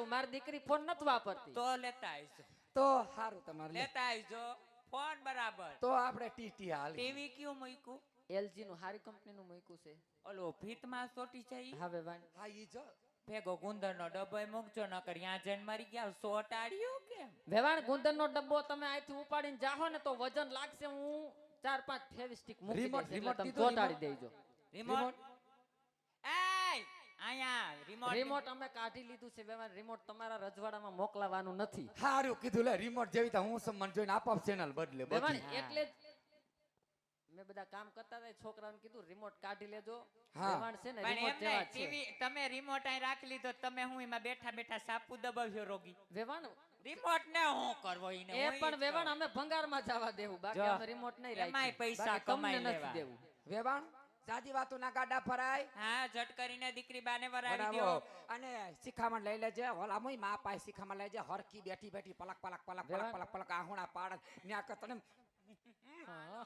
સારું, મારી દીકરી ફોન નથી વાપરતી. તો લેતા આવજો. તો સારું તમારે લેતા આવજો ફોન બરાબર. તો આપણે ટીટી હાલી. ટીવી કયું મૂક્યું? LG નું હારી કંપનીનું મૂક્યું છે. ઓલો ફીતમાં સોટી છે ઈ? હવે વાણ હા ઈ જો ભેગો ગુંદરનો ડબ્બો મૂકજો નકર યાં જઈને મરી ગયા સોટાડ્યો કેમ? વેવાણ ગુંદરનો ડબ્બો તમે અહીંથી ઉપાડીને જાહો ને તો વજન લાગશે. હું 4-5 ફેવિસ્ટિક મૂકી રિમોટ- દઈશ એટલે રિમોટ તમે દીધું, ચોંટાડી રિમોટ? દેજો. રિમોટ એય આયા રિમોટ. રિમોટ અમે કાઢી લીધું છે વેવાણ. રિમોટ તમારા રજવાડામાં મોકલાવાનું નથી. સારું કીધું લે રિમોટ જેવી તો હું સન્માન જોઈને આપોઆપ ચેનલ બદલે વેવાણ બધી. એટલે જ મેં બધા કામ કરતા હતા છોકરાઓને કીધું રિમોટ કાઢી લેજો. હા. વેવાણ છે ને પણ રિમોટ એમ જેવા નહીં, જ છે. ટીવી તમે રિમોટ અહીં રાખી લીધો તમે હું એમાં બેઠા બેઠા સાપુ દબાવ્યો રોગી. વેવાણ રિમોટ ને હું કરવો ઈને એ હું પણ ઈ વેવાણ કરું. અમે ભંગારમાં જવા દેવું, બાકી જો, અમે રિમોટ નહીં એમાંય રાખી. પૈસા બાકી તમને કમાઈ નથી લેવા. દેવું. વેવાણ સાદી વાતો ના ગાડા ફરાય હા ઝટ કરીને દીકરી બાને વરાવી બનાવો. દ્યો. અને શિખામણ લઈ લેજે ઓલા મોય માં પાસે શિખામણ લઈ લેજે હરકી બેઠી બેઠી પલક પલક પલક પલક પલક પલક આહુણા પાડ ન્યા કર તને હા.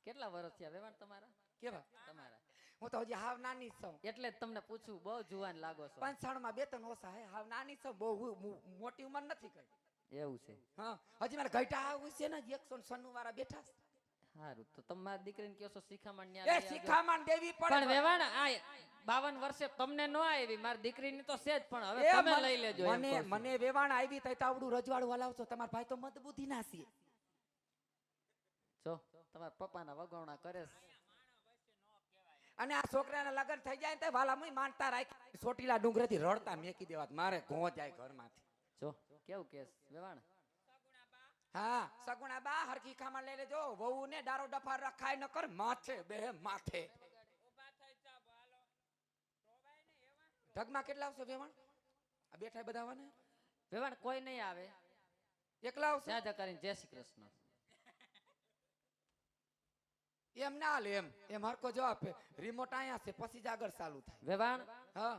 કેટલા વર્ષ થયા વેવાણ તમારા? કેવા તમારા હું તો હજી હાવ નાની જ છું એટલે જ તમને પૂછું, બહુ જુવાન લાગો છો. 55 માં 2-3 ઓછા હે હાવ નાની છું બહુ મોટી ઉંમર નથી કઈ. એવું છે. હા હજી મારે ઘટા આવું છે ને 196 વાળા બેઠા છે. સારું તો તમારી દીકરીને કહો છો શિખામણ ન્યા એ લઈ આવજો. શિખામણ દેવી પણ પડે વેવાણ આ 52 વર્ષે તમને ન આવી, મારી દીકરીની તો છે જ, પણ હવે એ તમે લઈ લેજો. એમ મને કહું છું. મને વેવાણ આવી તઈ તાવડું રજવાડું હલાવશો તમારા ભાઈ તો મત બુદ્ધિ ના છે. જો તમારા પપ્પાના વગોવણા કરે છે. અને આ છોકરાના લગન થઈ જાય ને તો વાલા મુઈ માનતા રાખી સોટીલા ડુંગરેથી રડતા મેકી દેવા મારે ઘો જાય ઘરમાંથી. જો કેવું કેસ વેવાણ. હા સગુણા બા હરખી ખામાં લઈ લેજો વહુ ને ડારો ડફાર રખાય ન કર માથે બે માથે. ઢગમાં કેટલા આવશે વેવાણ? આ બેઠા બધા આવવાને વેવાણ કોઈ નહીં આવે. એકલા આવશે જાજા કરીને જય શ્રી કૃષ્ણ. એમ ના લે એમ હરકો જવાબ રિમોટ આયા છે પછી જ આગળ ચાલુ થાય. વેવાણ હા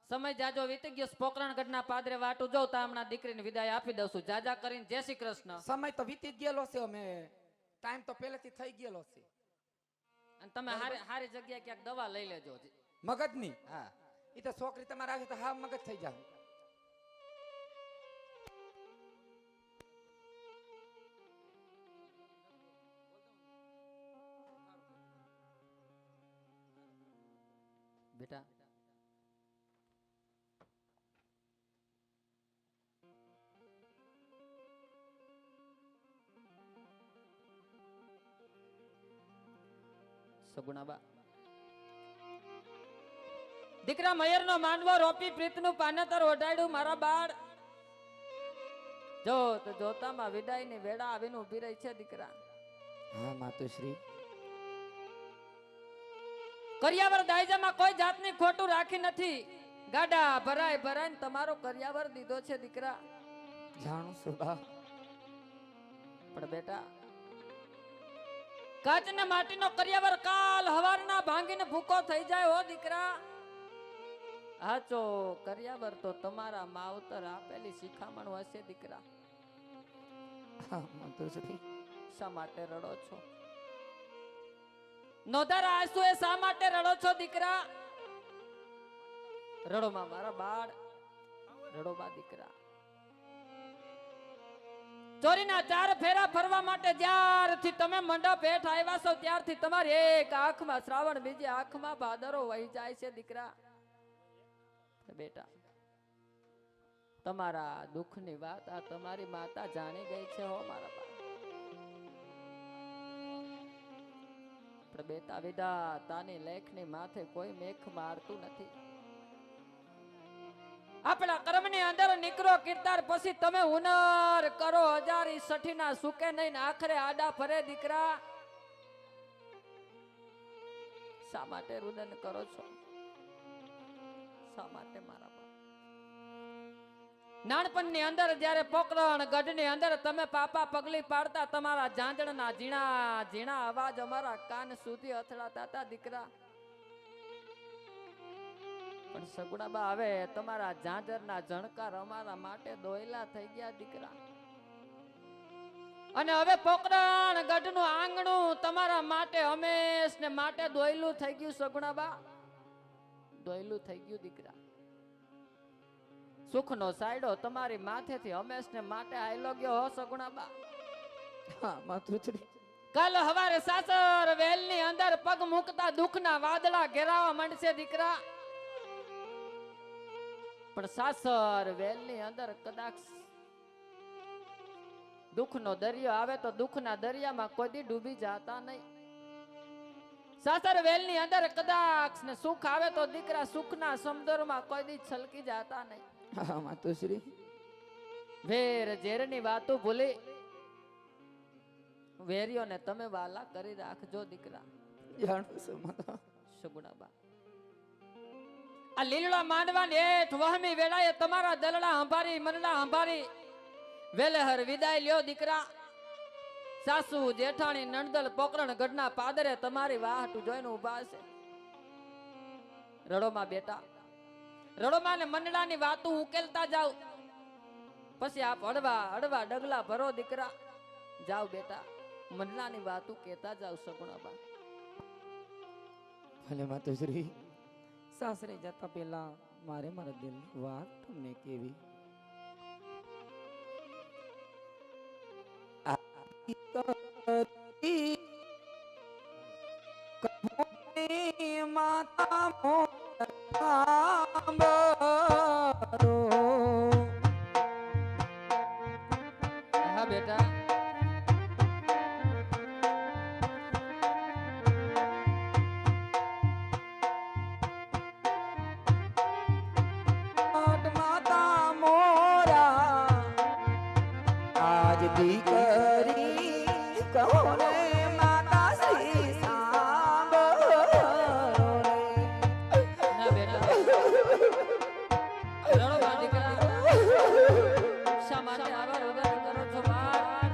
સમય જાજો વીતી ગયો. પોકરણગઢના પાદરે વાટું જાઉં તો હમણાં દીકરીને વિદાય આપી દઉં છું. જાજા કરીને જય શ્રી કૃષ્ણ. સમય તો વીતી જ ગયેલો છે અમે ટાઈમ તો પહેલેથી થઈ ગયેલો છે. અને તમે હારી જગ્યાએ ક્યાંક દવા લઈ લેજો. મગજની હા એ તો છોકરી તમારે આવે તો હા મગજ થઈ જાય. બેટા સગુણાબા, દીકરા મયરનો માંડવો રોપી પ્રીતનું પાનેતર ઓઢાડ્યું મારા બાળ. જો તો જોતામાં વિદાયની વેળા આવીને ઊભી રહી છે દીકરા. હા માતુશ્રી કરિયાવર દાયજામાં કોઈ જાતની ખોટું રાખી નથી. ગાડા ભરાય ભરાય તમારો કરિયાવર દીધો છે દીકરા. જાણું છું બા પણ બેટા કાચ ને માટીનો કરિયાવર કાલ હવારના ભાંગીને ભૂકો થઈ જાય હો દીકરા. હાચો કરિયાવર તો તમારા માવતર આપેલી શિખામણ હશે દીકરા. હા માતુશ્રી શા માટે રડો છો? નોધારા આંસુ એ શા માટે રડો છો દીકરા? રડો માં મારા બાળ, રડો બા દીકરા. ચોરીના 4 ફેરા ફરવા માટે જ્યારથી તમે મંડપ હેઠ આવ્યા છો ત્યારથી તમારી એક આંખમાં શ્રાવણ બીજી આંખમાં ભાદરો વહી જાય છે દીકરા. બેટા તમારા દુઃખની વાત આ તમારી માતા જાણી ગઈ છે હો મારા બા. પણ બેટા વિધાતાની લેખની માથે કોઈ મેખ મારતું નથી. આપણા કર્મની અંદર નીકળો કીર્તાર પછી તમે હુનર કરો હજારી સઠીના સુકે નહીં આખરે આડા ફરે દીકરા. શા માટે રુદન કરો છો? શા માટે મારા બાપ? નાનપણની અંદર જ્યારે પોકરણ ગઢની અંદર તમે પાપા પગલી પાડતા તમારા ઝાંઝણના ઝીણા ઝીણા અવાજ અમારા કાન સુધી અથડાતા હતા દીકરા. પણ સગુણાબા હવે તમારા ઝાંઝરના ઝણકાર અમારા માટે દોયલા થઈ ગયા દીકરા. અને હવે પોકરણ ગઢનું આંગણું તમારા માટે હંમેશ ને માટે દોયલું થઈ ગયું સગુણાબા. દોયલું થઈ ગયું દીકરા. સુખનો સાયડો તમારી માથેથી હંમેશને માટે આયલો ગયો હો સગુણાબા. હા માતુશ્રી. કાલ હવારે સાસર વેલની અંદર પગ મૂકતા દુઃખના વાદળા ઘેરાવા માંડશે દીકરા. પણ સાસર વેલની અંદર કદાચ દુઃખનો દરિયો આવે તો દુઃખના દરિયામાં કોઈ દી ડૂબી જાતા નહીં. સાસર વેલની અંદર કદાચ ને સુખ આવે તો દીકરા સુખના સમુદ્રમાં કોઈ દી છલકી જાતા નહીં. હા માતુશ્રી. વેર ઝેરની વાતો ભૂલી વેરીઓને તમે વાલા કરી રાખજો દીકરા. જાણું છું માતા. સગુણાબા આ લીલડા માંડવાની હેઠ વહમી વેળાએ તમારા દલડા હંભારી મનડા હંભારી વેલેહર વિદાય લ્યો દીકરા. સાસુ જેઠાણી નણદલ પોકરણ ગઢના પાદરે તમારી વાહટું જોઈને ઊભા છે. રડોમાં બેટા રડોમાં ને મંડળાની વાતો ઉકેલતા જાવ. પછી આપ હળવા હળવા ડગલા ભરો દીકરા. જાવ બેટા મંડળાની વાતો કહેતા જાવ સગુણાબા. ભલે માતુશ્રી. સાસરે જતા પહેલા મારે મારા દિલની વાત તમને કેવી. માતા હા બેટા માતા મોરા આજ દીકરી કહો ને માતા શ્રી સાંભળો રે. ના બેટા રડોમાં દીકરા શા માટે આવા રુદન કરો છો બાળ?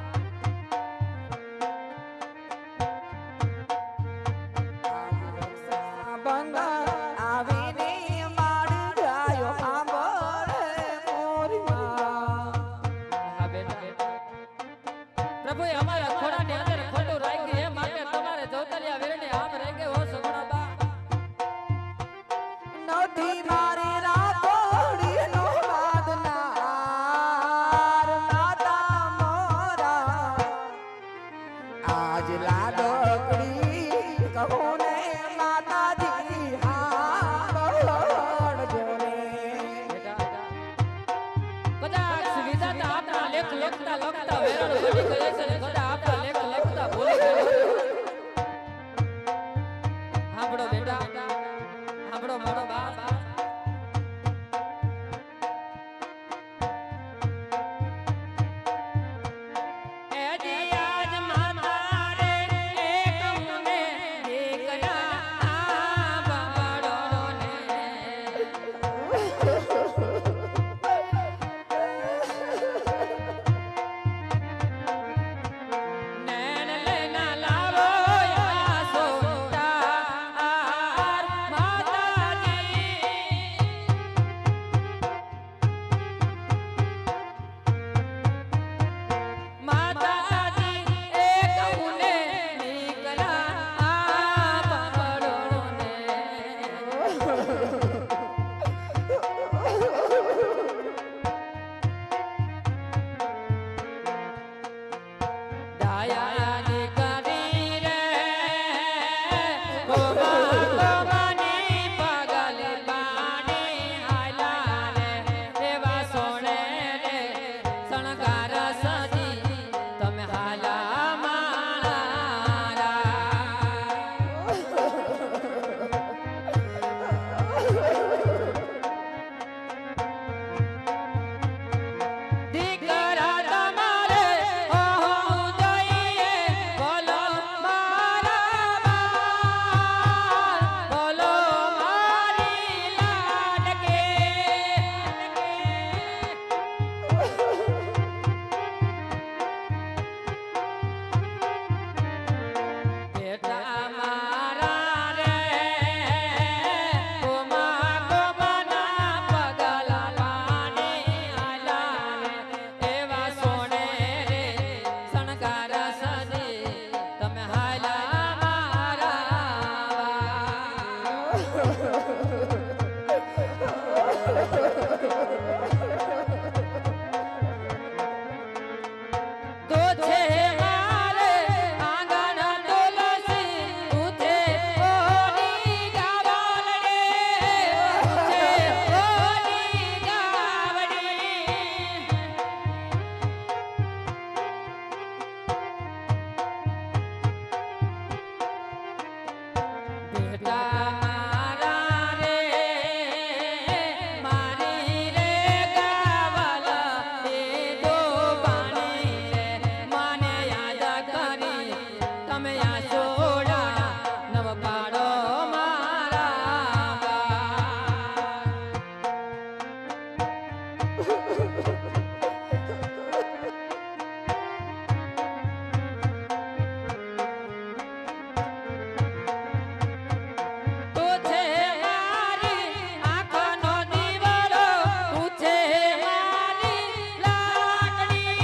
બંધન આવીને મારી ગાયો સાંભળે મોરી માં. હા બેટા પ્રભુએ અમારા ખોડાની અંદર ખોટું રાખ્યું એ માટે તમારે જોતલિયા વીરને આમ રહી ગયો હો સગુણાબા. નથી મારી રાખોડીનો વાદનાર માતા મોરા આજ લાડકડી કહો ને માતાજી સાંભળજો રે. બેટા કદાચ વિધાતા આપણા લેખ લખતા લખતા વેરણ બની ગયે છે ને કદાચ આપણા લેખ લખતા ભૂલી ગયો. સાંભળો બેટા સાંભળો મારો બાપ. એ જી આજ માતા રે એક મને દીકરા બાળો ને તું છે મારી આંખનો દીવડો, તું છે મારી લાકડી,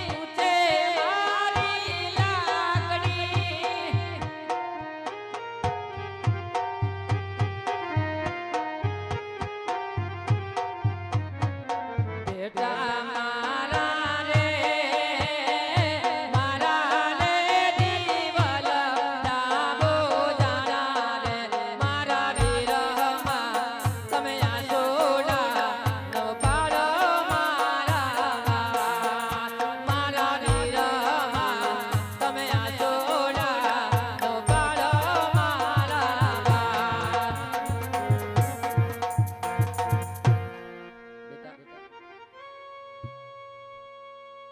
તું છે મારી લાકડી. બેટા મારા રે દીવલ ડાબો જાણા રે મારા વિરહમાં તમે આસોડા નો પાડો મારા વિરહમાં તમે આસોડા નો પાડો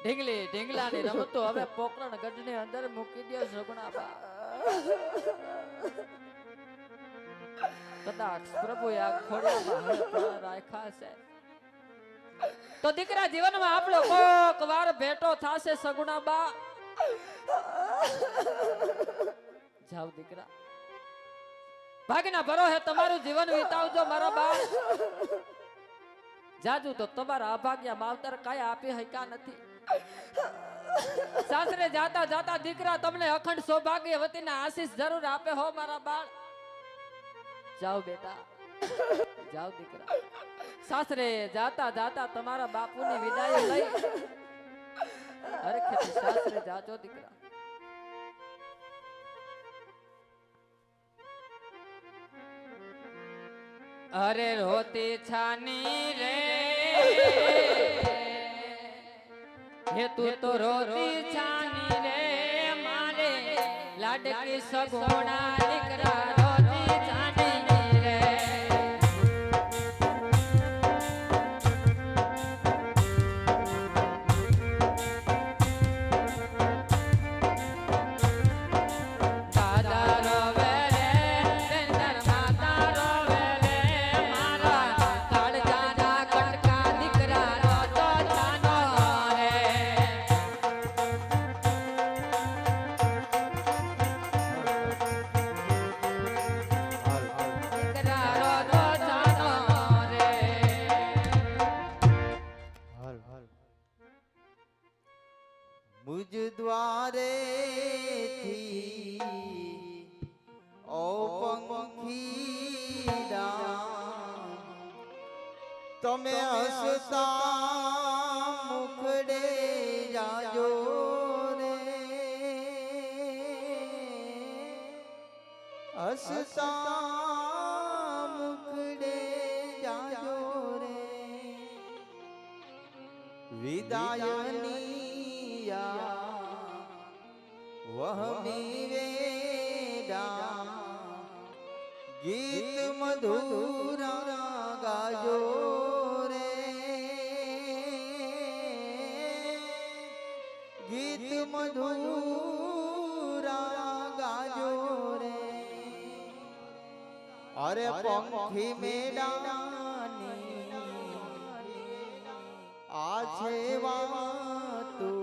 ઢીંગલી ઢીંગલાની રમતો હવે પોકરણ ગઢની અંદર મૂકી દે સગુણા બા. કદાચ પ્રભુએ આ ખોડિયામાં હવે પ્રાણ રાખ્યા છે તો દીકરા જીવનમાં આપણો કોક વાર ભેટો થાશે સગુણા બા. જાવ દીકરા, ભાગના ભરોસે તમારું જીવન વિતાવજો મારા બા. જાજુ તો તમારા અભાગ્યા માવતર કાંઈ આપી શક્યા નથી. સાસરે જાતા જાતા દીકરા તમને અખંડ સૌભાગ્યવતીના આશીષ જરૂર આપે હો મારા બાળ. જાઓ બેટા, જાઓ દીકરા. સાસરે જાતા જાતા તમારા બાપુની વિદાય લઈ હરખેથી સાસરે જાજો દીકરા. અરે રોતી છાની રે હે તું તો રોતી છાની રે મારે લાડકી સગુણા દીકરા રોતી છાની રે. દાદા રોવે રે તેંદર માતા રોવે રે મારા કાળજાના કટકા દીકરા રોતો છાનો રે. દીકરા રોતો છાનો રે. મુજ દ્વારે થી ઓ પંખીડા તમે હસતા મુખડે જાજો રે હસતા મુખડે જાજો રે વિદાયની વહમી વેડા ગીત મધુરા ગાજો રે ગીત મધુરા ગાજો રે. અરે પંખી મેડાની આ છે વાતું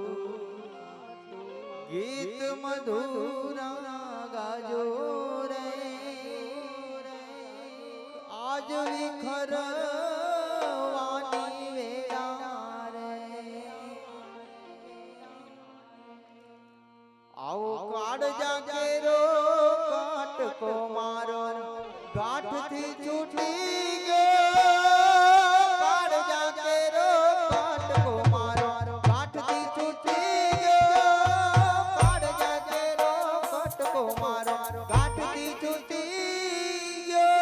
ગીત મધુરા ગાજો રે આજ વિખરવાની વેળા રે. આવો કાળજા કેરો કાટકો મારો ગાંઠથી છૂટી ગયો કાળજા કેરો કાટકો મારો ગાંઠથી છૂટી ગયો કાળજા કેરો કાટકો મારો ગાંઠથી છૂટી ગયો.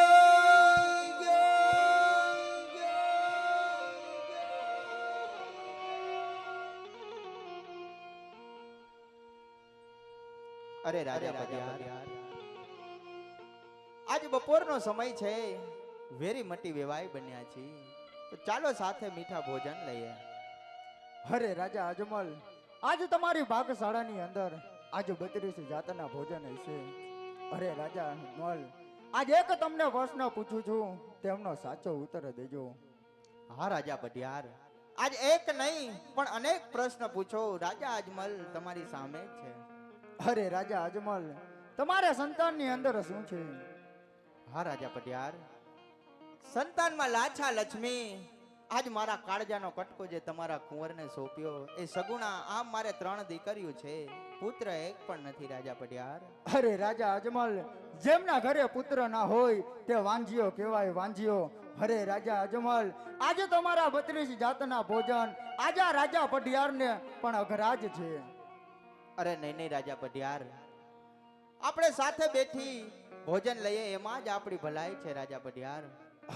અરે રાજા પધાર, આજ બપોરનો સમય છે, વેરી મટી વેવાય બન્યા છે, તો ચાલો સાથે મીઠા ભોજન લઈએ. અરે રાજા અજમલ, આજ તમારી ભાગશાળાની અંદર આજે 32 જાતના ભોજન હશે. અરે રાજા અજમલ, આજ એક તમને પ્રશ્ન પૂછું છું, તેમનો સાચો ઉત્તર દેજો. હા રાજા પઢિયાર, આજ એક નહીં પણ અનેક પ્રશ્ન પૂછો, રાજા અજમલ તમારી સામે જ છે. અરે રાજા અજમલ, તમારા સંતાનની અંદર શું છે? હા રાજા પઢિયાર, સંતાનમાં લાછા લક્ષ્મી, આજ મારા કાળજાનો કટકો જે તમારા કુંવરને સોંપ્યો એ સગુણા, આમ મારે 3 દીકરીઓ છે, પુત્ર એક પણ નથી રાજા પઢિયાર. અરે રાજા અજમલ, જેમના ઘરે પુત્ર ના હોય તે વાંજીઓ કહેવાય, વાંજીઓ. અરે રાજા અજમલ, આજે તમારા 32 જાતના ભોજન આજા રાજા પઢિયારને પણ અઘરાજ છે. અરે નહીં નહીં રાજા પઢિયાર, આપણે સાથે બેઠી ભોજન લઈએ એમાં જ આપણી ભલાઈ છે રાજા પઢિયાર.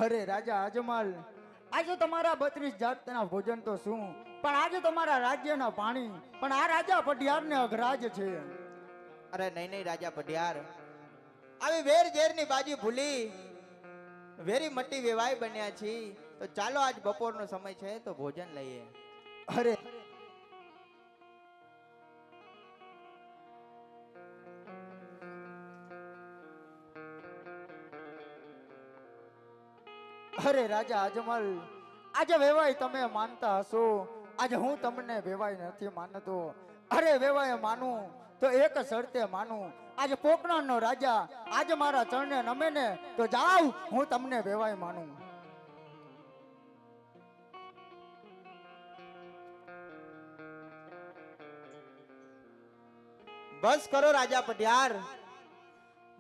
અરે રાજા અજમલ, આજે તમારા 32 જાતના ભોજન તો શું, પણ આજે તમારા રાજ્યના પાણી પણ આ રાજા પઢિયારને અઘરાજ છે. અરે નહીં નહીં રાજા પઢિયાર, આવી વેર ઝેરની બાજી ભૂલી વેરી મટી વેવાય બન્યા છીએ, તો ચાલો આજ બપોરનો સમય છે તો ભોજન લઈએ. અરે અરે રાજા અજમલ, આજે વેવાય તમે માનતા હશો, આજે હું તમને વેવાય નથી માનતો. અરે વેવાય માનું તો એક શરતે માનું, આજે પોકરણનો રાજા આજે મારા ચરણે નમે ને તો જાવ હું તમને વેવાય માનું. બસ કરો રાજા પઢિયાર,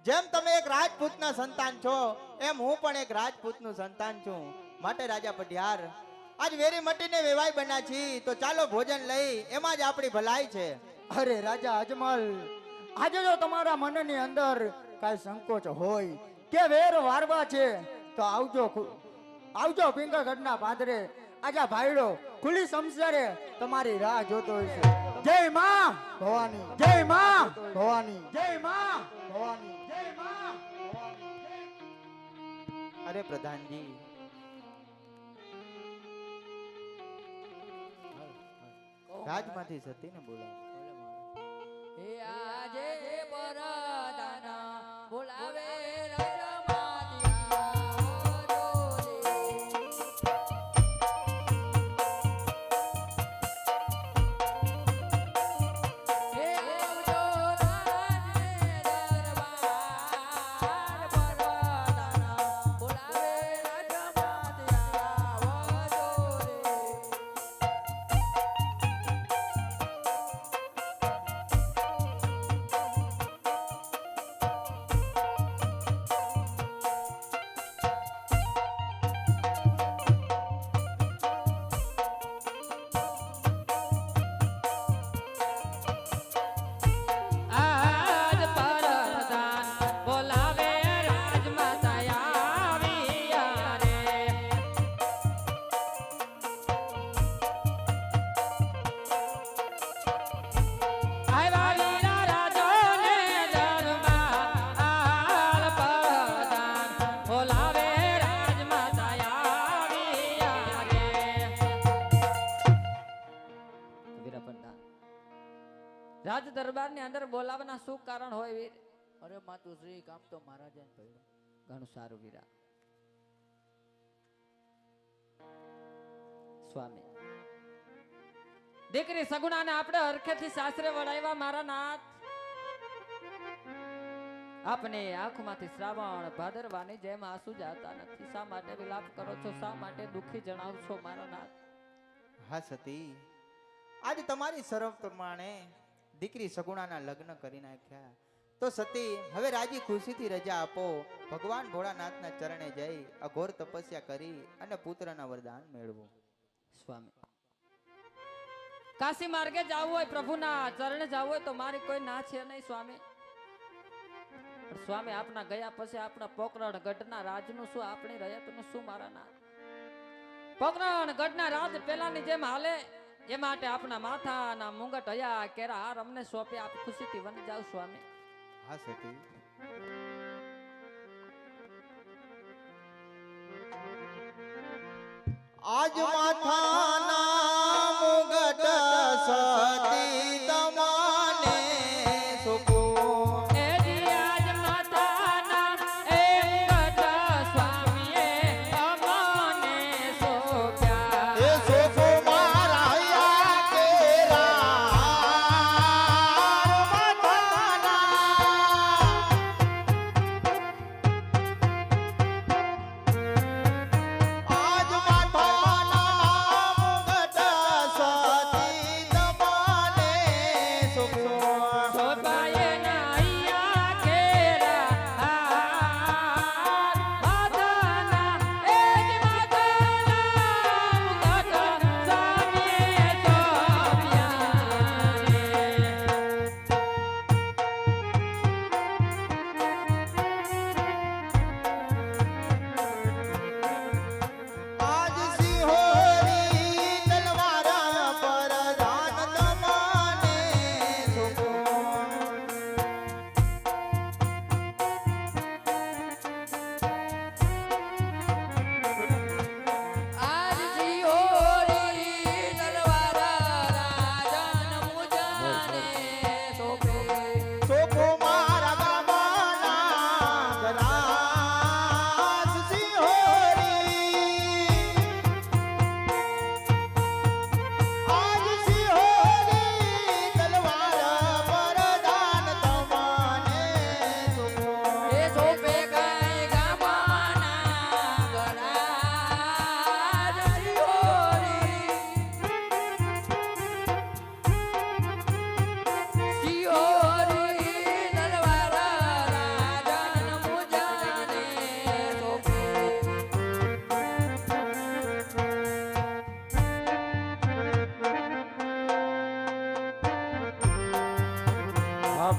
જેમ તમે એક રાજપૂતના સંતાન છો એમ હું પણ એક રાજપૂતનું સંતાન છું, માટે રાજા પઢિયાર આજ વેરી મટીને વેવાય બન્યા છીએ, તો ચાલો ભોજન લઈ, એમાં જ આપણી ભલાઈ છે. અરે રાજા અજમલ, આજે જો તમારા મનની અંદર કાંઈ સંકોચ હોય કે વેર વારવા છે તો આવજો, આવજો પિંગળગઢના પાદરે. આજા ભાઈડો ખુલ્લી સમસરે તમારી રાહ જોતો હોય છે. જય માં ભવાની, જય માં ભવાની, જય માં ભવાની, જય માં ભવાની. અરે પ્રધાનજી, રાજમાંથી સતીને બોલાવો. હે આજે પરદાના બોલાવે રાજ દરબારની અંદર બોલાવવાના શું કારણ હોય વીર? અરે માતુશ્રી, કામ તો મહારાજાને પડ્યું. ઘણું સારું વીરા. સ્વામી, દીકરી સગુણાને આપણે હરખેથી સાસરે વડાવ્યા મારા નાથ. આપને આંખમાંથી શ્રાવણ ભાદરવાની જેમ આંસુ જાતા નથી. શા માટે વિલાપ કરો છો? શા માટે દુખી જણાવશો મારા નાથ? હા સતી, આજ તમારી શરફ પ્રમાણે દીકરી સગુણાના લગ્ન કરી નાખ્યા, તો સતી હવે રાજી ખુશીથી રજા આપો. ભગવાન ભોળાનાથના ચરણે જઈ અઘોર તપસ્યા કરી અને પુત્રના વરદાન મેળવો. સ્વામી, કાશી માર્ગે જવું હોય, પ્રભુના ચરણે જવું હોય તો મારી કોઈ ના છે નહીં સ્વામી. પણ સ્વામી, આપના ગયા પછી આપણા પોકરણ ગઢના રાજનું શું, આપણી રયતનું શું મારા નાથ? પોકરણ ગઢના રાજ પેલાની જેમ હાલે એ માટે આપના માથાના મુંગટ હયા કેરા હાર અમને સોંપી આપ ખુશીથી વન જાવ સ્વામી. હા સતી, આજ માથાના મુગટ સતી તમાને સુકૂન. એ દિયાજ માથાના એ મુંગટ સ્વામીએ અમને સોંપ્યા.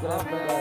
પ્રેમ કરે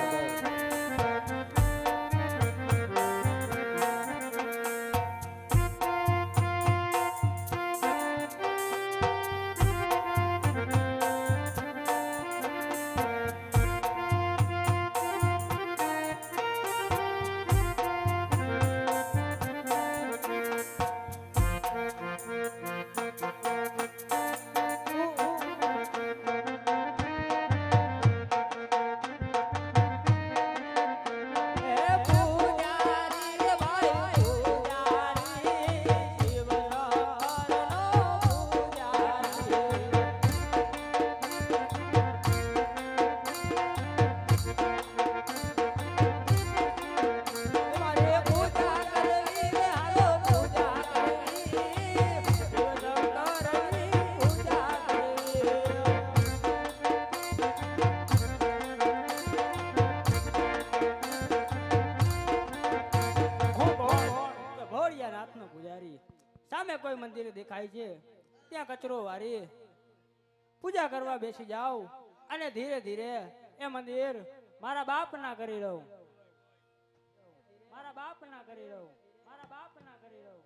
ભોળિયાનાથનો પૂજારી સામે કોઈ મંદિર દેખાય છે ત્યાં કચરો વારી પૂજા કરવા બેસી જાઓ અને ધીરે ધીરે એ મંદિર મારા બાપ ના કરી રહું મારા બાપ ના કરી રહું મારા બાપ ના કરી રહું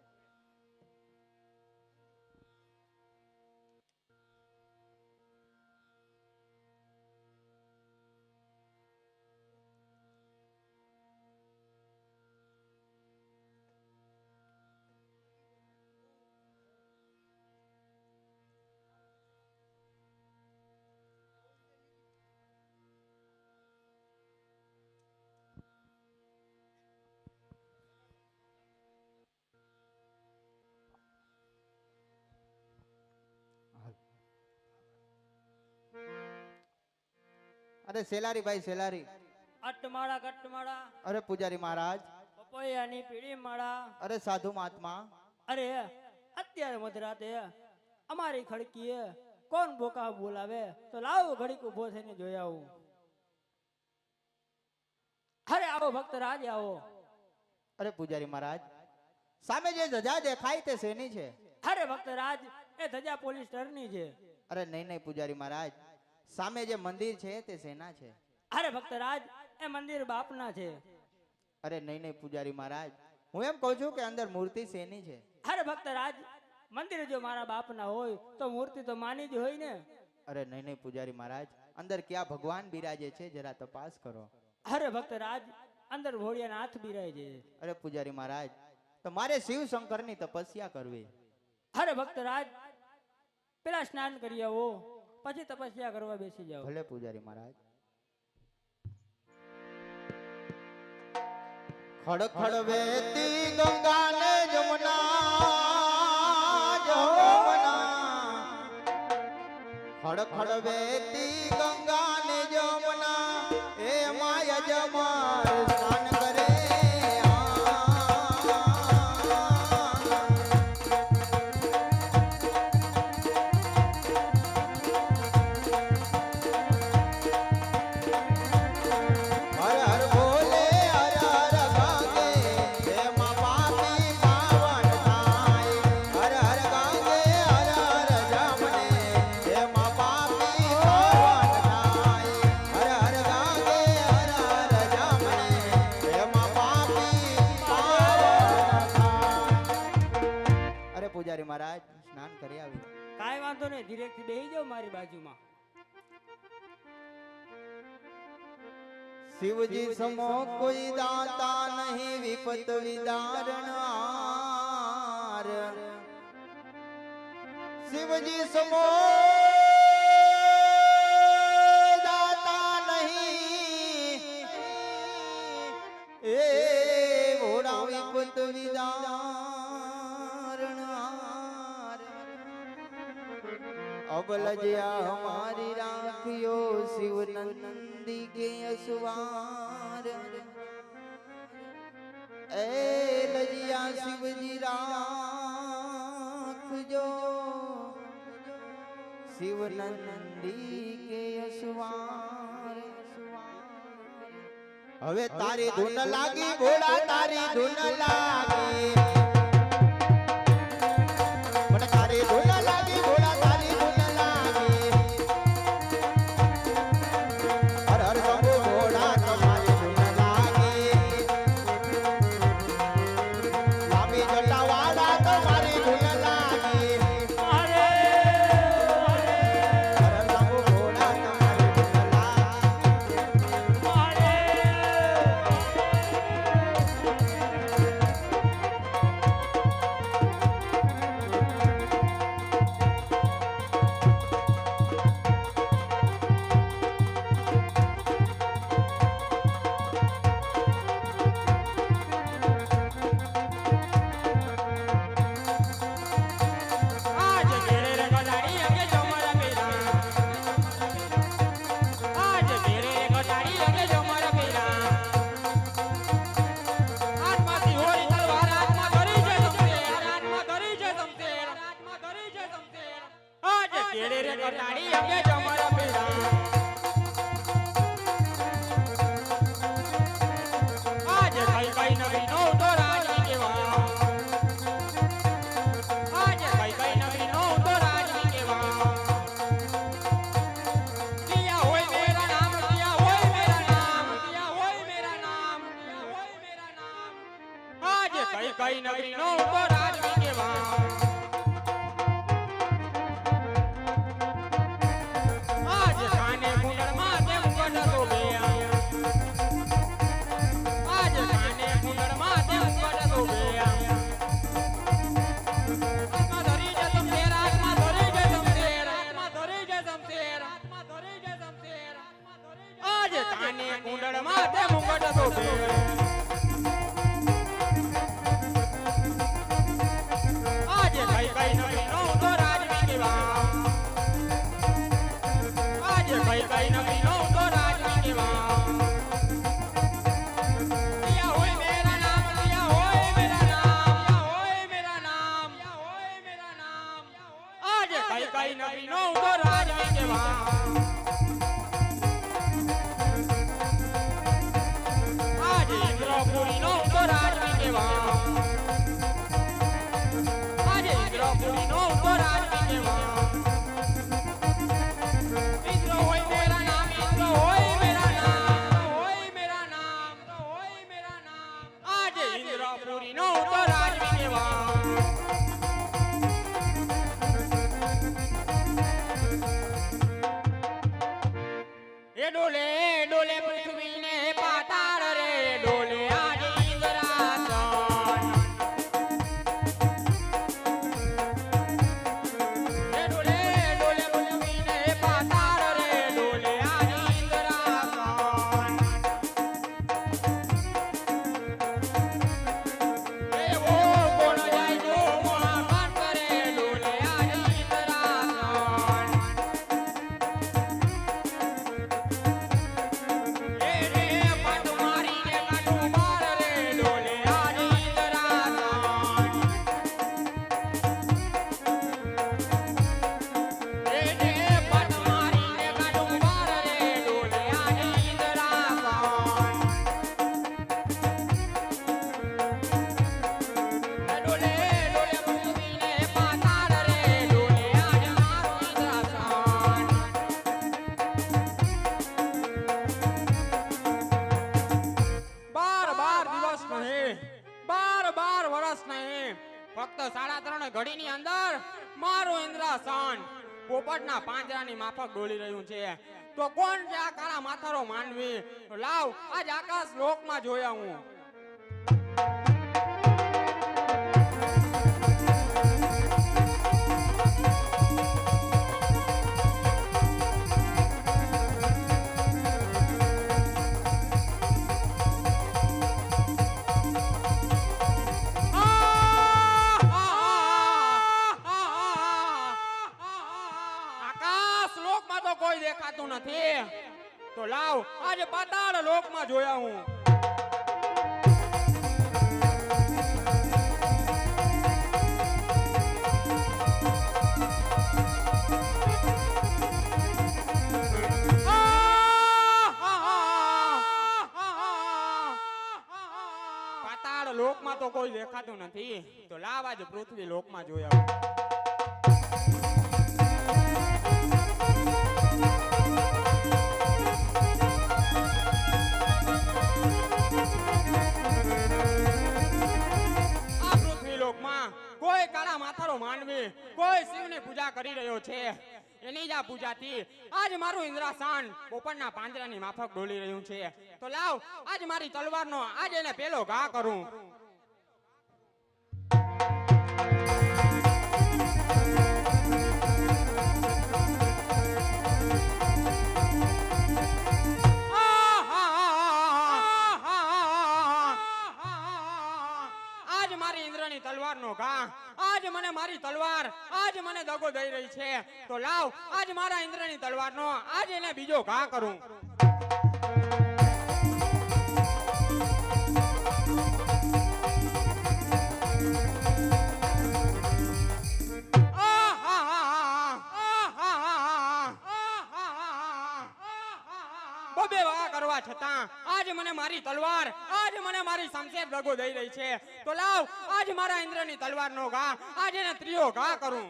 અરે સેલારી ભાઈ સેલારી. અટમાળા કટમાળા અરે પૂજારી મહારાજ. પપૈયાની પીળી માળા અરે સાધુ મહાત્મા. અરે અત્યારે મધરાતે અમારી ખડકીએ કોણ બોકા બોલાવે તો લાવો ઘડીક ઉભો થઈને જોઈ આવું. અરે આવો ભક્ત રાજ આવો. અરે પૂજારી મહારાજ, સામે જે ધજા દેખાય તે શેની છે? અરે ભક્ત રાજ એ ધજા પોલીસ સ્ટેશનની છે. અરે નહીં નહીં પૂજારી મહારાજ, સામે જે મંદિર છે તે શેના છે? અરે ભક્ત રાજ એ મંદિર બાપના છે. અરે નહીં નહીં પૂજારી મહારાજ, હું એમ કહું છું કે અંદર મૂર્તિ શેની છે? અરે ભક્ત રાજ મંદિર જો મારા બાપના હોય તો મૂર્તિ તો માની જ હોય ને. અરે નહીં નહીં પૂજારી મહારાજ, અંદર ક્યાં ભગવાન બિરાજે છે જરા તપાસ કરો. અરે ભક્ત રાજ અંદર ભોળિયાના હાથ બિરાય છે. અરે પૂજારી મહારાજ, તો મારે શિવ શંકરની તપસ્યા કરવી. અરે ભક્ત રાજ પેલા સ્નાન કરી આવો પછી તપસ્યા કરવા બેસી જાઓ. ભલે પૂજારી મહારાજ. ખડ ખડ વહેતી ગંગા ને જમના ખડ ખડ વહેતી ગંગા ને જમના એ માય જમર સ્નાન કરે. પૂજારી મહારાજ સ્નાન કરી આવી. કાંઈ વાંધો નહીં, ધીરે થી બેસી જાઓ મારી બાજુમાં. શિવજી સમો કોઈ દાતા નહીં વિપત વિદારણાર. શિવજી સમો દાતા નહીં એ ભોળા વિપત વિદારણાર. અબલજ્યા હમારી રાખ્યો શિવ નંદી કે અસવાર. એ લજિયા શિવજી રાખજો શિવ નંદી કે અસવાર. હવે તારી ધૂન લાગી ભોળા, તારી ધૂન લાગી મને, તારી ધૂન લાગી ભોળા, તારી ધૂન લાગી. હર હર શંભુ કેળે રે કટાડી અંગે જમારા પેરા આજે કઈ કઈ નવી નો તો રાજવી કેવા આજે કઈ કઈ નવી નો તો રાજવી કેવા કિયા હોય મેરા નામ કિયા હોય મેરા નામ કિયા હોય મેરા નામ કિયા હોય મેરા નામ આજે કઈ કઈ નવી નો તો રાજવી કેવા આજે કાને કુંડળમાં તેમ કડતો બે આજે કાને કુંડળમાં તેમ કડતો બે આત્મા ધરી જે તમતેર આત્મા ધરી જે તમતેર આત્મા ધરી જે તમતેર આત્મા ધરી જે તમતેર આજે કાને કુંડળમાં તેમ કડતો બે આજે કઈ કઈ નવી નો તો રાજવી કેવા આજે કઈ કઈ નવી નો તો રાજવી કેવા કિયા હોય મેરા નામ કિયા હોય મેરા નામ કિયા હોય મેરા નામ કિયા હોય મેરા નામ આજે કઈ કઈ નવી નો તો રાજવી કેવા આજે ઇન્દ્રપુરી નો તો રાજવી કેવા આજે ઇન્દ્રપુરી નો તો રાજવી કેવા ઇન્દ્ર હોય મેરા નામ ઇન્દ્ર હોય મેરા નામ હોય મેરા નામ હોય મેરા નામ આજે ઇન્દ્રપુરી નો તો રાજવી કેવા એ ડોલે ડોલે પૃથ્વીને પાતાળ રે ડોલે આજે ઇન્દ્રાસન એ ડોલે ડોલે પૃથ્વીને પાતાળ રે ડોલે આજે ઇન્દ્રાસન એવો કોણ જાય જો મહાકાન કરે ડોલે આજે ઇન્દ્રાસન એ રે પાટ મારીને કાઢું બાર રે ડોલે આજે ઇન્દ્રાસન એ રે પાટ મારીને કાઢું બાર રે ડોલે આજે ઇન્દ્રાસન ડોલે ડોલે પૃથ્વીને પાતાળ રે ડોલે આજે મારું ઇન્દ્રાસન બાર દિવસ નહીં બાર વર્ષ નહીં ફક્ત 3.5 ઘડીની અંદર મારું ઇન્દ્રાસન પોપટના પાંજરાની માફક ડોલી રહ્યું છે તો કોણ છે આ કાળા માથારો માનવી લાવ આજ આકાશ લોકમાં જોયા હું આકાશ લોકમાં તો કોઈ દેખાતું નથી તો લાવ આજે પાતાળ લોકમાં જોયા હું પાતાળ લોકમાં તો કોઈ દેખાતું નથી તો લાવ આજે પૃથ્વી લોકમાં જોયા હું આ પૃથ્વી લોકમાં કોઈ કાળા માથારો માનવી કોઈ શિવની પૂજા કરી રહ્યો છે એની જ આ પૂજાથી આજ મારું ઇન્દ્રાસન પોપટના પાંજરાની માફક ડોલી રહ્યું છે તો લાવ આજ મારી તલવારનો આજ એને પેલો ઘા કરું આજ મારી ઇન્દ્રની તલવારનો ઘા આજ મને મારી તલવાર આજ મને દગો દઈ રહી છે તો લાવ આજ મારા ઇન્દ્રની તલવારનો આજ એને બીજો ઘા કરું બબે વાહ કરવા છતાં આજ મને મારી તલવાર, આજ મને મારી શમશેર દગો દઈ રહી છે. તો લાવ આજ મારા ઇન્દ્રની તલવારનો ઘા, આજ એને ત્રીજો ઘા કરું.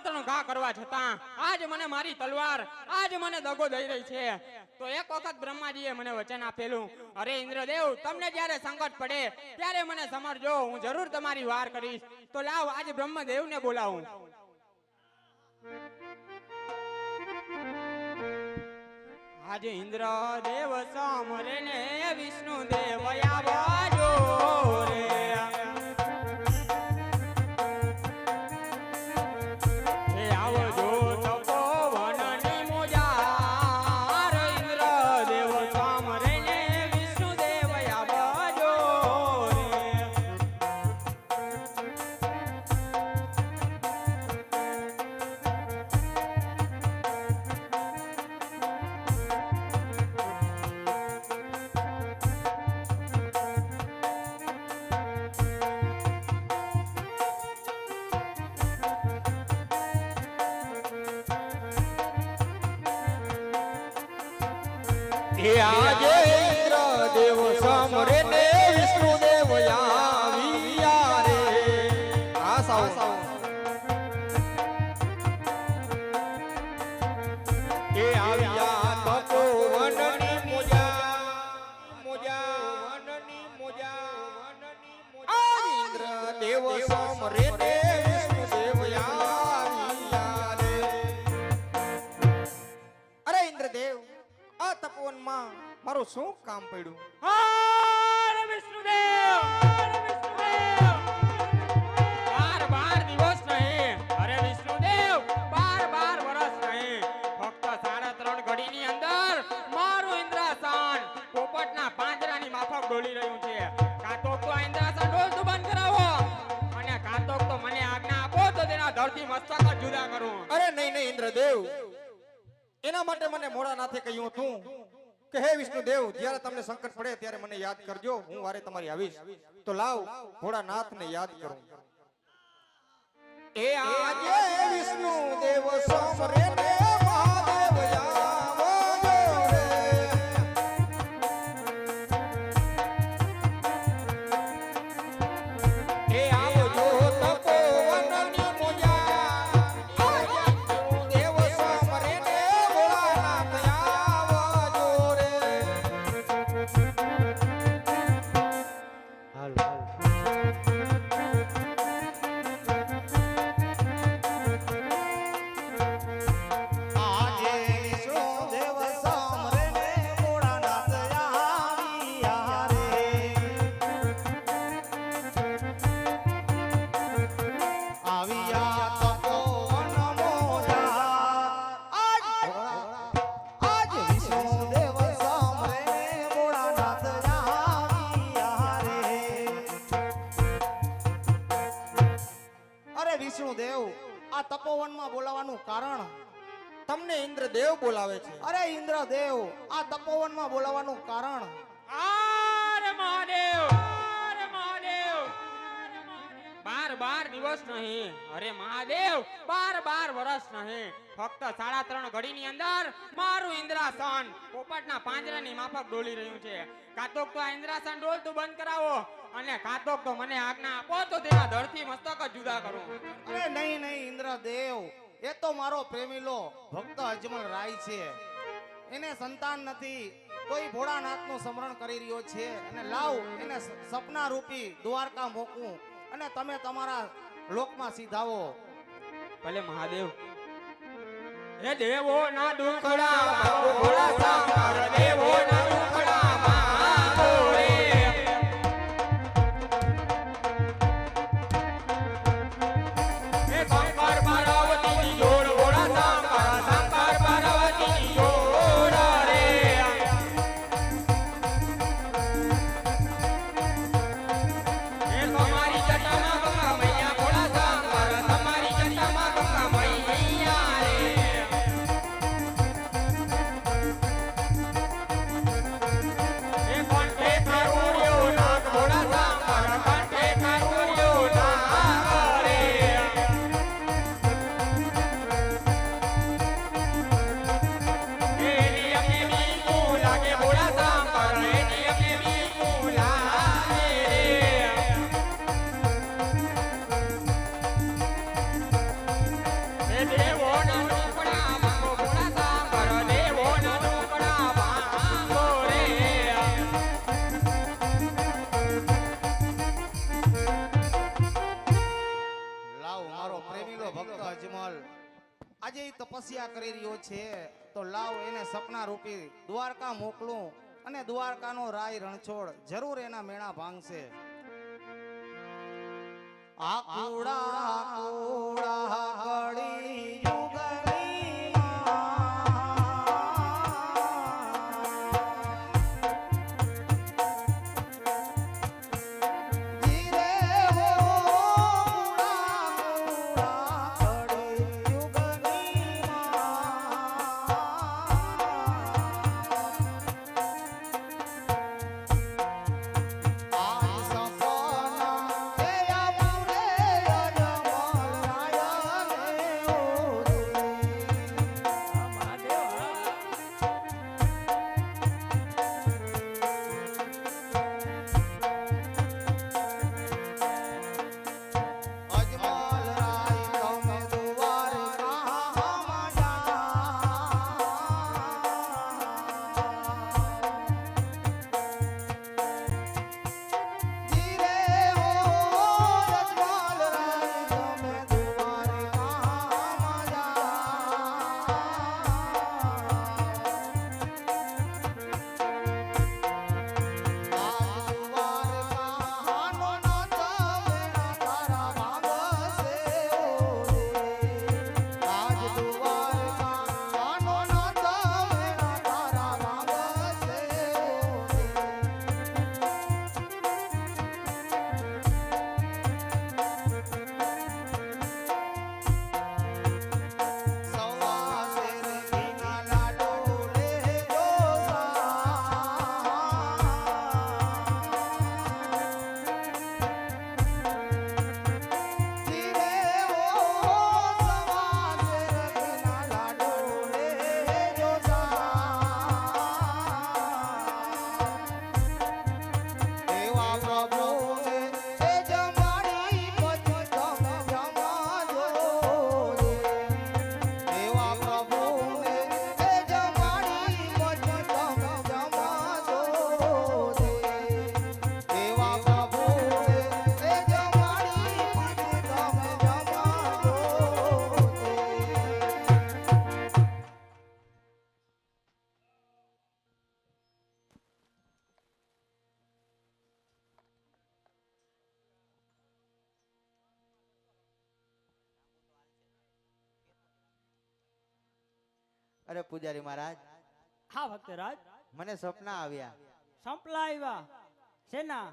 ત્રણ ઘા કરવા છતાં આજ મને મારી તલવાર, આજ મને દગો દઈ રહી છે. તો એક વખત બ્રહ્માજીએ મને વચન આપેલું, અરે ઇન્દ્રદેવ, તમને જ્યારે સંકટ પડે ત્યારે મને સમરજો, હું જરૂર તમારી વાર કરીશ. તો લાવ આજ બ્રહ્મદેવને બોલાવું. આજે ઇન્દ્રદેવ સમરે ને વિષ્ણુ દેવ આવજો રે. આજે ઇન્દ્રદેવ સમરે ને વિષ્ણુ દેવ આવ્યા રે. આ સાવ એ આવ્યા તપોવનની મોજા, વનની મોજા. ઇન્દ્રદેવ સમરે ને વિષ્ણુ દેવ આવ્યા રે. અરે ઇન્દ્રદેવ, આ તપોવનમાં મારું શું કામ પડ્યું? અરે વિષ્ણુદેવ, અરે વિષ્ણુદેવ, 12 દિવસ નહીં, અરે વિષ્ણુદેવ 12 વર્ષ નહીં, ફક્ત 3.5 ઘડીની અંદર મારું ઇન્દ્રાસન પોપટના પાંજરાની માફક ડોલી રહ્યું છે. કાં તો આ ઇન્દ્રાસન ડોલતું બંધ કરાવો, અને કાં તો મને આજ્ઞા આપો તો તેના ધરતી મસ્તક જ જુદા કરું. અરે નહીં નહીં ઇન્દ્રદેવ, એના માટે મને મોડા નાથે કહ્યું હતું કે હે વિષ્ણુદેવ, જ્યારે તમને સંકટ પડે ત્યારે મને યાદ કરજો, હું વારે તમારી આવીશ. તો લાવ ભોળાનાથને યાદ કરું. એ આજે વિષ્ણુદેવ સમરે ને મહાદેવ આવજો રે. એ આવજો તપોવનની મોજા, દેવ સમરે ને ભોળાનાથ આવજો રે. આજે વિષ્ણુદેવ સમરે ને ભોળાનાથ આવ્યા રે. આવ્યા તપોવન મોજા, આજ વિષ્ણુદેવ સમરે ને ભોળાનાથ આવ્યા રે. અરે વિષ્ણુદેવ, આ તપોવનમાં બોલાવાનું કારણ? તમને ઇન્દ્રદેવ બોલાવે છે. અરે ઇન્દ્રદેવ, આ તપોવનમાં બોલાવાનું કારણ? અરે મહાદેવ, અરે મહાદેવ, 12 દિવસ નહીં, અરે મહાદેવ 12 વર્ષ નહીં, ફક્ત 3.5 ઘડીની અંદર મારું ઇન્દ્રાસન પોપટના પાંજરાની માફક ડોલી રહ્યું છે. કાં તો આ ઇન્દ્રાસન ડોલતું બંધ કરાવો, અને કાં તો મને આજ્ઞા આપો તો તેના ધરતી મસ્તક જ જુદા કરું. અરે નહીં નહીં ઇન્દ્રદેવ, એ તો મારો પ્રેમીલો ભક્ત અજમલ રાય છે. એને સંતાન નથી, કોઈ ભોળાનાથનું સ્મરણ કરી રહ્યો છે, અને લાવ એને સપના રૂપી દ્વારકા મોકું, અને તમે તમારા લોકમાં સીધાવો. ભલે મહાદેવ. હે દેવો ના દુખડા બાપુ ભોળા સાંભળ, દેવો ના દુખડા બાપુ રે. હે શંકર પાર્વતીની જોડ ભોળા સાંભળ, શંકર પાર્વતીની જોડ રે. હે તમારી જટામાં ગંગા મૈયા ભોળા સાંભળ, તમારી જટામાં ગંગા મૈયા રે. આજે તપસ્યા કરી રહ્યો છે તો લાવ એને સપના રૂપી દ્વારકા મોકલું અને દ્વારકાનો રાય રણછોડ જરૂર એના મેળા ભાંગશે. આ કુડા કુડા કળી યુગની અરે પૂજારી મહારાજ, હા ભક્ત રાજ, મને સપના આવ્યા. સંપલા આવ્યા. શેના?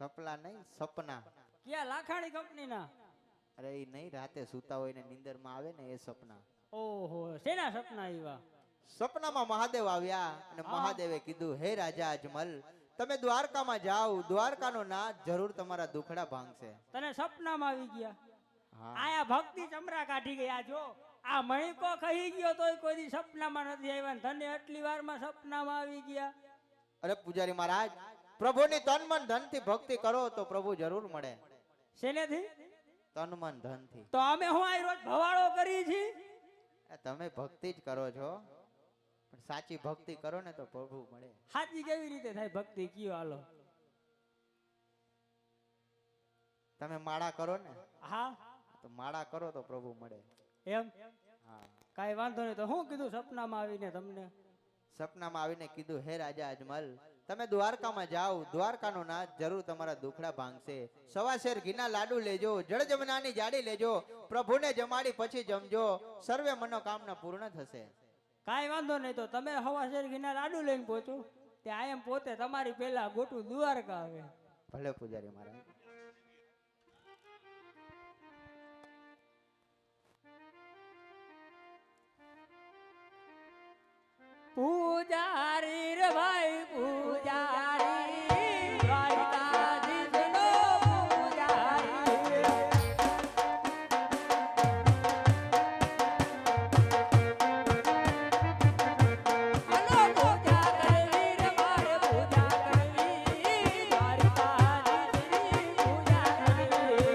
સપલા નહીં, સપના. ક્યાં? લાખાણી કંપનીના? અરે એ નહીં, રાતે સૂતા હોય ને નીંદરમાં આવે ને એ સપના. ઓહો, શેના સપના આવ્યા? સપનામાં મહાદેવ આવ્યા અને મહાદેવે કીધું, હે રાજા અજમલ, તમે દ્વારકામાં જાઓ, દ્વારકાનો નાથ જરૂર તમારા દુખડા ભાંગશે. તને સપનામાં આવી ગયા? હા. આયા ભક્તિ ચમરા કાઢી ગયા. જો આ મણિકો કહી ગયો તોય કોઈ દી સપનામાં નથી આવ્યા ને તને આટલી વારમાં સપનામાં આવી ગયા. અરે પૂજારી મહારાજ, પ્રભુની તન મન ધન થી ભક્તિ કરો તો પ્રભુ જરૂર મળે. શેનેથી? તન મન ધન થી. તો અમે હું આ રોજ ભવાડો કરી છી? તમે ભક્તિ જ કરો છો, પણ સાચી ભક્તિ કરો ને તો પ્રભુ મળે. સાચી કેવી રીતે થાય ભક્તિ? કયો હાલો. તમે માળા કરો ને, હા, તો માળા કરો તો પ્રભુ મળે. એમ? હા. કાઈ વાંધો નહીં. તો હું કીધું સપનામાં આવીને તમને? સપનામાં આવીને કીધું, હે રાજા અજમલ, તમે દ્વારકામાં જાઓ, દ્વારકાનો નાથ જરૂર તમારા દુખડા ભાંગશે. સવાશેર ઘીના લાડુ લેજો, જળ જમનાની જાડી લેજો, પ્રભુને જમાડી પછી જમજો, સર્વે મનોકામના પૂર્ણ થશે. કાઈ વાંધો નહીં. તો તમે હવા શેર ઘીના લાડુ લઈને પહોંચો, ત્યાં એમ પોતે તમારી પેલા ગોટું દ્વારકા આવે. ભલે પૂજારી મહારાજ. પૂજારી રે ભાઈ પૂજારી, દ્વારકાધીશનો પૂજારી. અનો પૂજા કરવી રે મારે પૂજા કરવી, દ્વારકાધીશની પૂજા કરવી.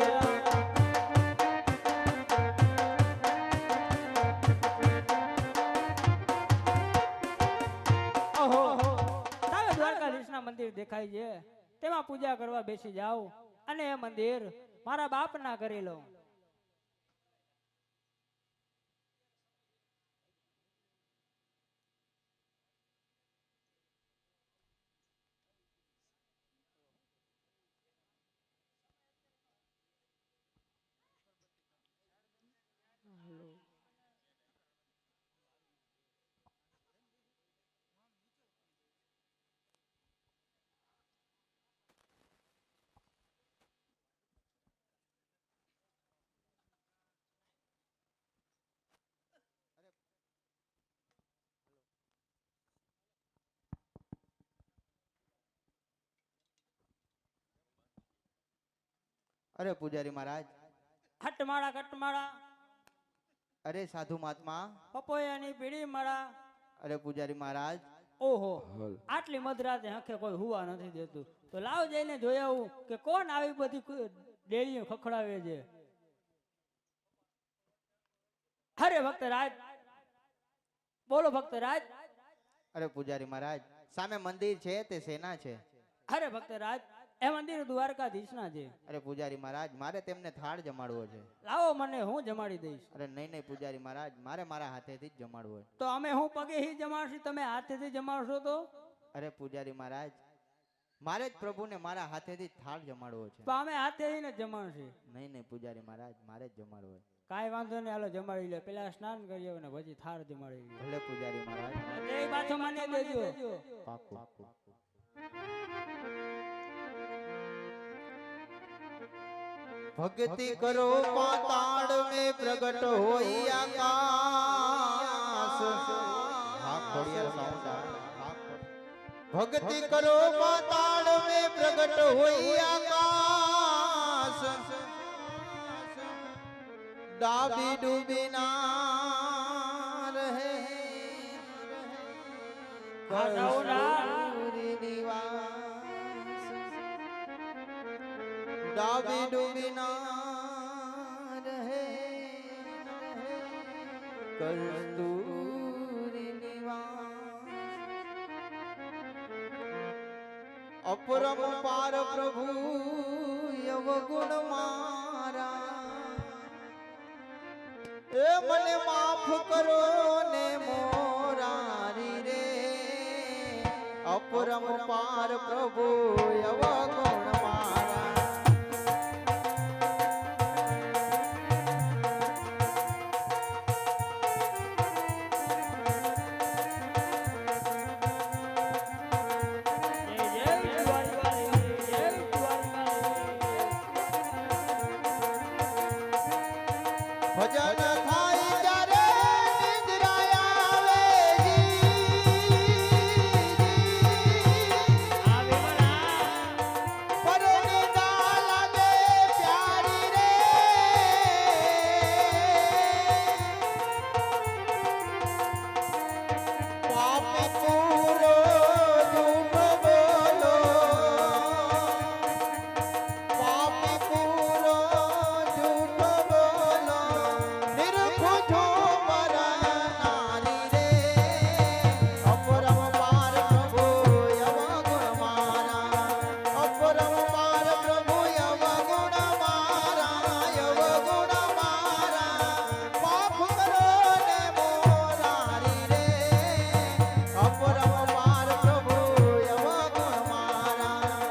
દ્વારકાધીશના મંદિર દેખાય છે, તેમાં પૂજા કરવા બેસી જાઓ અને એ મંદિર મારા બાપના કરી લઉં. અરે પૂજારી મહારાજ, હટમાળા કટમાળા અરે સાધુ મહાત્મા, પપોયાની પીડી માળા. અરે પૂજારી મહારાજ, ઓહો, આટલી મધરાતે આંખે કોઈ હુવા નથી દેતું. તો લાવ જઈને જોઈ આવું કે કોણ આવી બધી ડેલીઓ ખખડાવે છે. અરે ભક્તરાજ, બોલો ભક્તરાજ. અરે પૂજારી મહારાજ, સામે મંદિર છે તે સેના છે. અરે ભક્તરાજ, એ મંદિર દ્વારકાધીશના છે. અરે પૂજારી મહારાજ, મારે તેમને થાળ જમાડવો છે. લાવો, મને હું જમાડી દઈશ. અરે નહીં નહીં પૂજારી મહારાજ, મારે મારા હાથેથી જ જમાડવો છે. તો અમે હું પગે હી જમાડશું, તમે હાથેથી જમાડશો તો? અરે પૂજારી મહારાજ, મારે જ પ્રભુને મારા હાથેથી જ થાળ જમાડવો છે. તો અમે હાથેથી જ જમાડશું. નહીં નહીં પૂજારી મહારાજ, મારે જ જમાડવો છે. કાંઈ વાંધો નહીં, હાલો જમાડી લે. પેલા સ્નાન કરી આવો ને પછી થાળ જમાડી લે. ભલે પૂજારી મહારાજ, એ પાછો મને દેજો. પાકું. ભક્તિ કરો પાતાળ में प्रगट होई आकाश. હા ખોડિયાર સાઉન્ડ. भक्ति करो पाताल में प्रगट होई आकाश. डाबी डूबी ना રહે કસ્તૂરી નિવાસ. डाबी डूबी ना રહે કસ્તૂરી નિવાસ. अपरम पार प्रभु अवगुण मारा. ए मने माफ करो ने मोरारी रे. अपरम पार प्रभु अवगुण मारा. ભજન થાય જ્યારે નિંદ્રા આવે પર નિંદા લાગે પ્યારી રે. પાપી પૂરો જૂઠ બોલો. પાપી પૂરો જૂઠ બોલો. નિર્ખુજો મરનારી રે. અપરમ પાર પ્રભુ અવગુણ મારા. અપરમ પાર પ્રભુ અવગુણ મારા. અવગુણ મારા. પાપ કરો ને મોરારી રે. અપરમ પાર પ્રભુ અવગુણ મારા.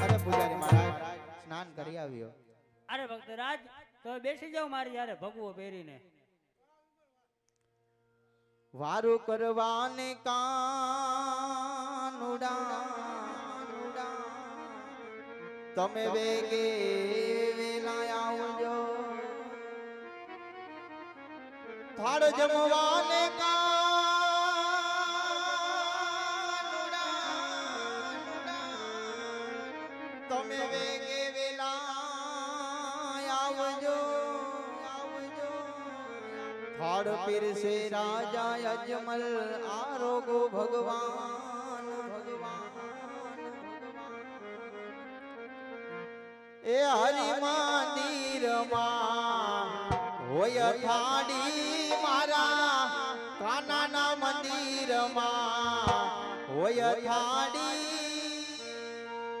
અરે પૂજારી મહારાજ, સ્નાન કરી આવ્યો. અરે ભક્તરાજ, તો બેસી જાઓ મારી યારે ભગવો પહેરીને. વારું કરવાને કાનુડા. તમે વેગે વેલા આવજો. થાળ જમવાને કાનુડા. તમે વેગે વેલા આવજો. થાળ પીરસે રાજા અજમલ. આરોગો ભગવાન. એ હરિ મંદિરમાં હોય થાળી મારા. કાનાના મંદિરમાં હોય થાળી.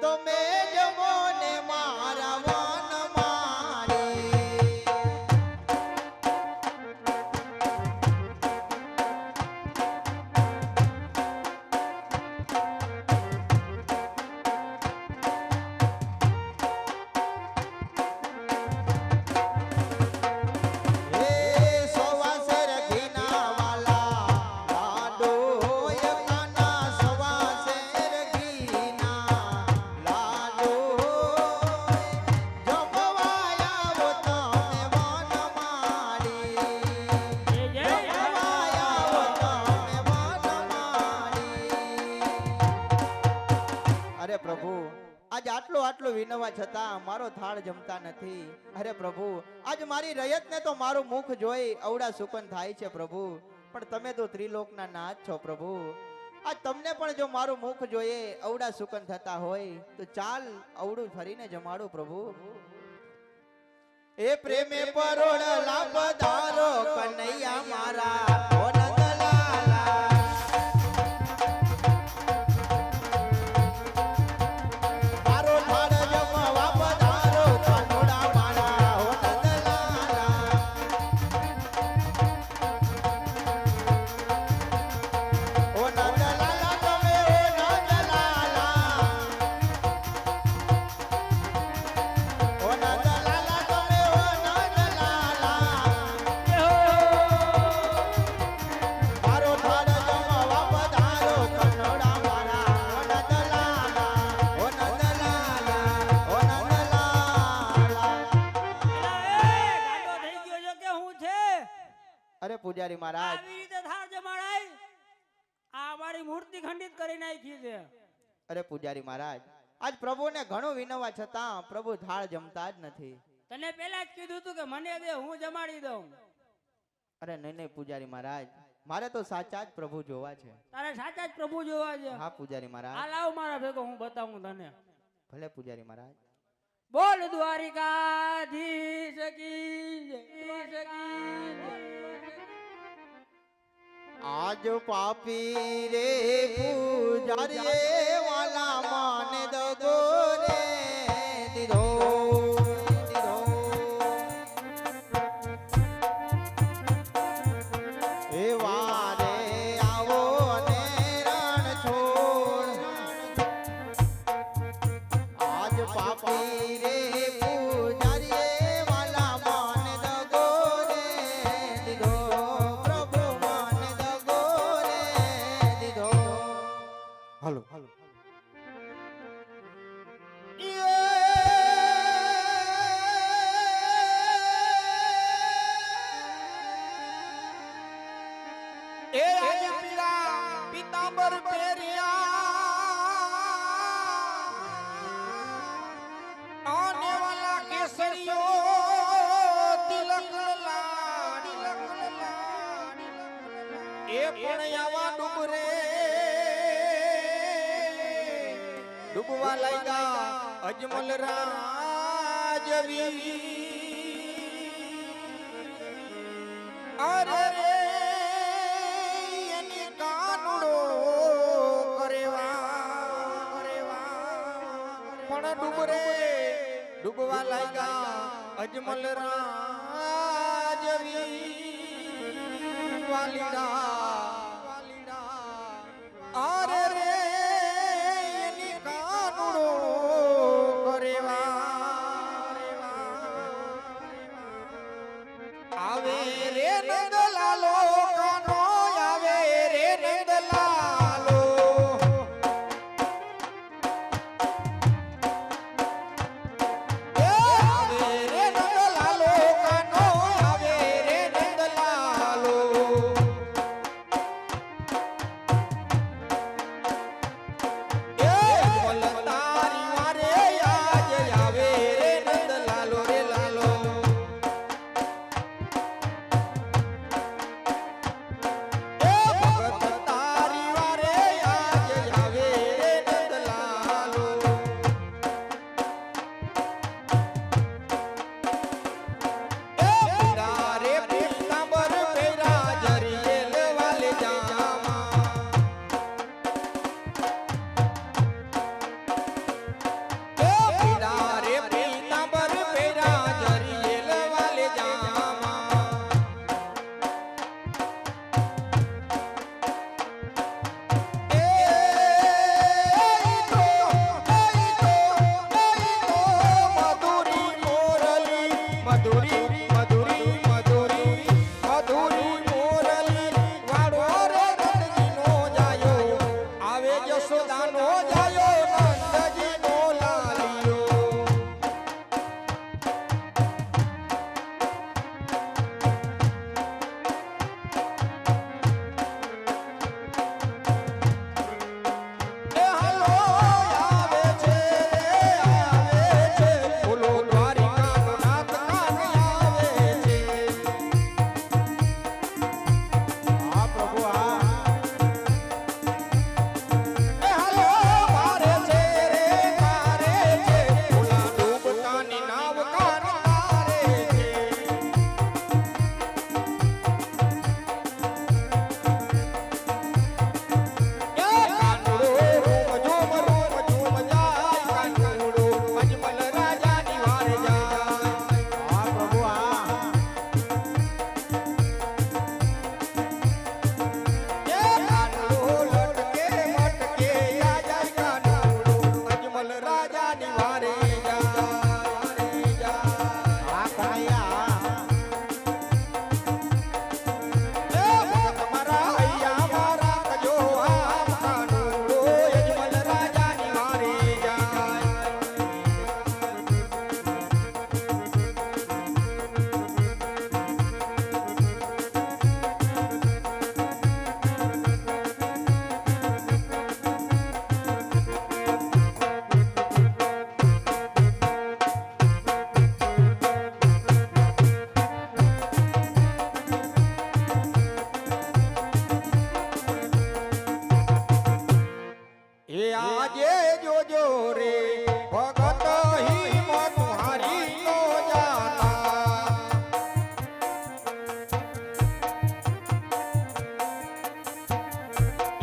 તમે જમો ને મારા વન મારી. હે સવાસેર ઘીના વાલા. લાડો હોય કાના સવાસેર ઘીના. લાડો જમવા આવો તમે વન મારી. જમવા આવો તમે વન મારી. અરે પ્રભુ, આજ આટલો આટલો વિનવા છતાં મારો થાળ જમતા નથી. અરે પ્રભુ, આજ મારી રયતને તો મારું મુખ જોઈ અવડા સુકન થાય છે પ્રભુ, પણ તમે તો ત્રિલોકના નાથ છો પ્રભુ. આજ તમને પણ જો મારું મુખ જોઈએ અવડા સુકન થતા હોય તો ચાલ અવડું ફરીને જમાડું પ્રભુ. એ પ્રેમે પરોળલા પધારો કનૈયા મારા ઓ નંદલાલા. મારો થાળ જમવા પધારો કાનોડા મારા ઓ નંદલાલા. ઓ નંદલાલા તમે ઓ નંદલાલા. ઓ નંદલાલા તમે ઓ નંદલાલા. મારો થાળ જમવા પધારો કાનોડા મારા ઓ નંદલાલા. ઓ નંદલાલા. ઓ નંદલાલા. ગાંડો થઈ ગયો છે કે હું છે? અરે પૂજારી મહારાજ, આવી રીતે થાળ જમાડાય? આ અમારી મૂર્તિ ખંડિત કરી નાખી છે. અરે પૂજારી મહારાજ, આજ પ્રભુને ઘણું વિનવા છતાં પ્રભુ થાળ જમતા જ નથી. તને પહેલા જ કીધું તું કે મને દે, હું જમાડી દઉં. અરે નહીં નહીં પૂજારી મહારાજ, મારે તો સાચા જ પ્રભુ જોવા છે. તારે સાચા જ પ્રભુ જોવા છે. હા પૂજારી મહારાજ. આ લાવ મારા ભેગો, હું બતાવું તને. ભલે પૂજારી મહારાજ. બોલ દ્વારિકાધીશ કી જય, કી જય. આજ પાપી રે પૂજારી વાલા માને દગો રે દીધો. એ વારે આવો ને રણ છોડ. આજ પાપી રે પૂજારી વાલા માને દગો રે દીધો. પ્રભુ માને દગો રે દીધો. હાલો હાલો. એ આજે પીળા પીતાંબર પહેર્યા આને વાલા કેસરીઓ તિલક લાડ એ પણ આવા ડુબરે ડૂબવા લાગ્યા અજમલ રાજવી. અરે રે એની કાનુડો કરેવા પણ ડૂબરે ડૂબવા લાગ્યા અજમલ રાજવી. વાલીડા અરે રે એની કાનુડો કરેવા આવે રે નંદલાલો કાનો આવે રે નંદલાલો. આવે રે નંદલાલો કાનો આવે રે નંદલાલો.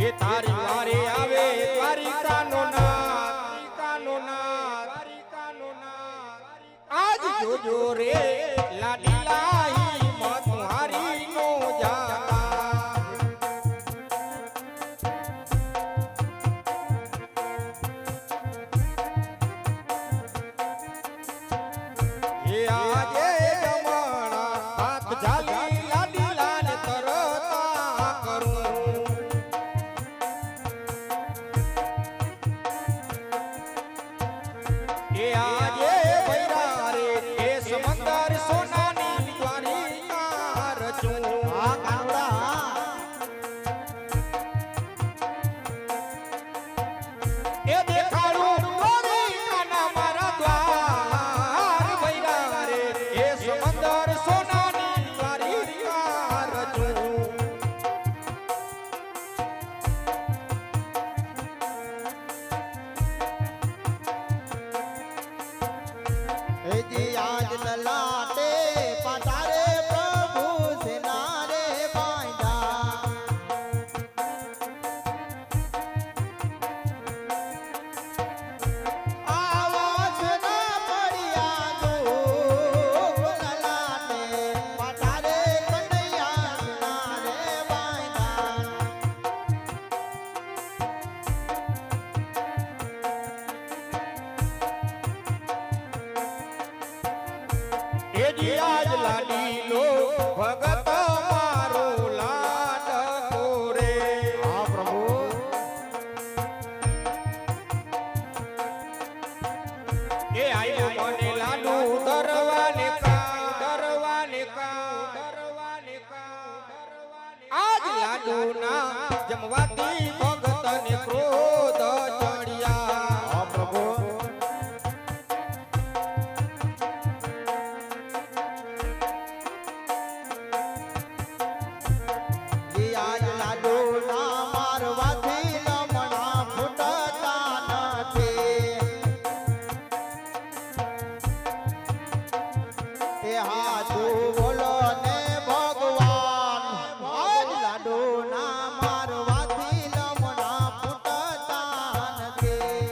એ તારી વારે આવે દ્વારિકાનો નાથ આજ જોજો રે લાડીલાહી મતુહારી નો જાતા એ આજે જમણા હાથ ઝાલી લાડીલાને તરતા કરું એ આજે ભૈરા રે એ સમંદર સોનાની દ્વારિકા રચું આ કાવડા એ દેખાડું દ્વારિકાના મારા દ્વાર ભૈરા રે એ સમંદર સોનાની દ્વારિકા રચું હેજી આજ લલાટે પાતારે પ્રભુ સેના રે બાંધા આવાજ ના પડ્યા જો લલાટે પાતારે કનૈયા સેના રે બાંધા એ જી આજ લાડીલો ભગત મારો લાડકો રે આ પ્રભુ એ આયો મને લાડુ દરવાને આજ લાડુ ના જમવાથી ભગતને ક્રોધ ચડ્યા આ પ્રભુ જી આજ લાડુ ના મારવાથી લમણા ફૂટતા નથી એ હાચુ બોલો ને ભગવાન આજ લાડુ ના મારવાથી લમણા ફૂટતા નથી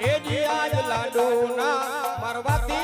એ જી આજ લાડુ ના મરવાથી